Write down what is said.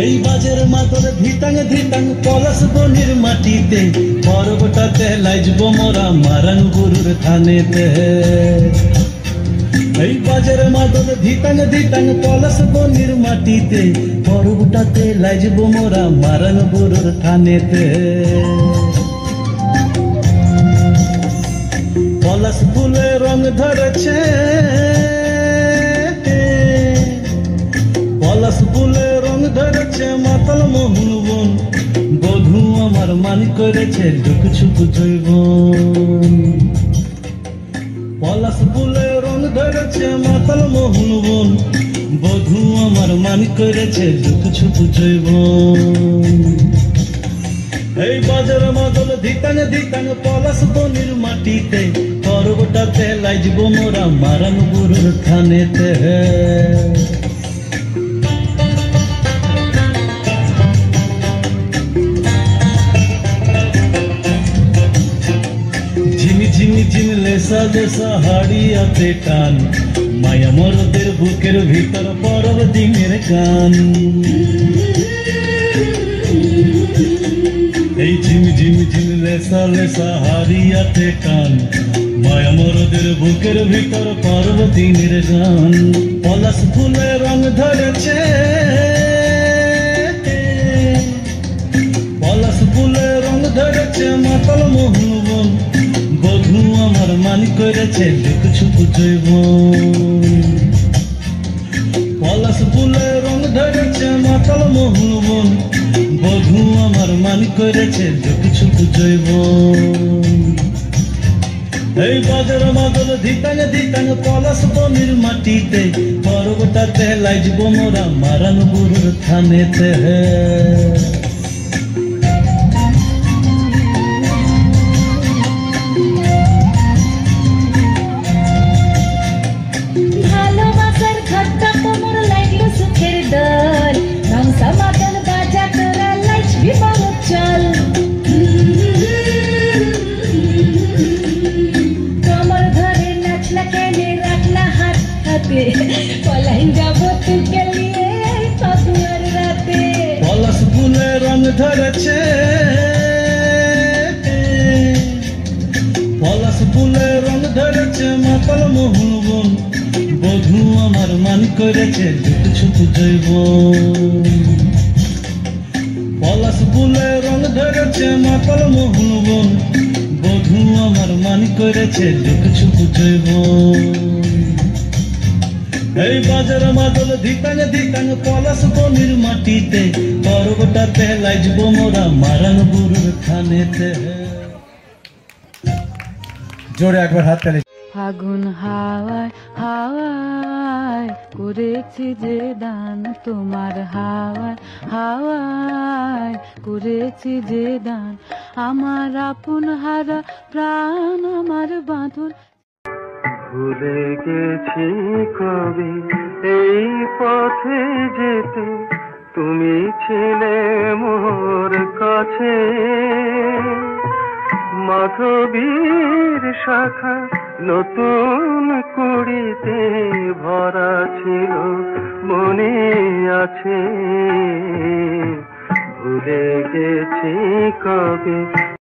এই বাজের মাদর ধিতাং ধিতাং পলাশ বনির মাটিতে পর্বটাতে লাইজব মোরা মারাং গুরুর থানেতে এই বাজের মাদর ধিতাং ধিতাং পলাশ বনির মাটিতে পর্বটাতে লাইজব মোরা মারাং গুরুর থানেতে পলাশ ফুলে রং ধরেছে পলাশ ফুলে রং ধরেছে মাতাল মোহন বন বধূ আমার মান করেছে দুঃখ ছুপ জৈবন পলাশ ফুলে রং ধরেছে মাতাল মোহন বন বধূ আমার মান করেছে দুঃখ ছুপ জৈবন এই বাজার মাদল ধিতাং ধিতাং পলাশ বনির মাটিতে পর্বটাতে লাইজব মোরা মারান গুরুর থানেতে ঝিমি ঝিমি ঝিমলে সাজে সাহাড়িয়াতে টান মায়া মরদের বুকের ভিতর পরব দিনের গান এই ঝিমি ঝিমি ঝিমলে সালে সাহাড়িয়াতে টান মায়া মরদের বুকের ভিতর পরব দিনের গান পলাশ ফুলে রং ধরেছে পলাশ ফুলে রং ধরেছে মাতাল মোহন বন, বধূ আমার মানি করেছে লুক ছুপ জৈবন। পলাশ ফুলে রং ধরেছে মাতাল মোহন বন, বধূ আমার মানি করেছে লুক ছুপ জৈবন। এই বাজার মাদল ধিতাং ধিতাং পলাশ বনির মাটিতে, পর্বটাতে লাইজব মোরা মারান বুড়ুর থানেতে। ভালোবাসার ঘরটা কোমর লাগলো সুখের দল, গামছা মাদল বাজা তোরা লাইচবি বড় চল। তোমার ঘরে নাচলা কেনে রাখলা হাত হাতে, পলাই যাবো তোকে নিয়ে ফাগুয়ার রাতে। পলাশ ফুলে রং ধরেছে, পলাশ ফুলে রং ধরেছে মাতাল মোহন বন, বধূ আমার মান করেছে লুক ছুপ জৈবন। পলাশ ফুলে রং ধরেছে মাতাল মোহন বন, বধূ আমার মান করেছে লুক ছুপ জৈবন। এই বাজার মাদল ধিতাং ধিতাং পলাশ বনির মাটিতে, পর্বটাতে লাইজব মোরা মারান বুড়ুর থানেতে। জোরে একবার হাত তালি। ফাগুন হাওয়ায় হাওয়ায় করেছি যে দান, তোমার হাওয়ায় হাওয়ায় করেছি যে দান, আমার আপন হারা প্রাণ আমার বাঁধন। ভুলে গেছি কবি এই পথে যেতে, তুমি ছিলে মোর কাছে। মাধবীর শাখা নতুন কুড়িতে ভরা ছিল মনে আছে। ভুলে গেছি কবি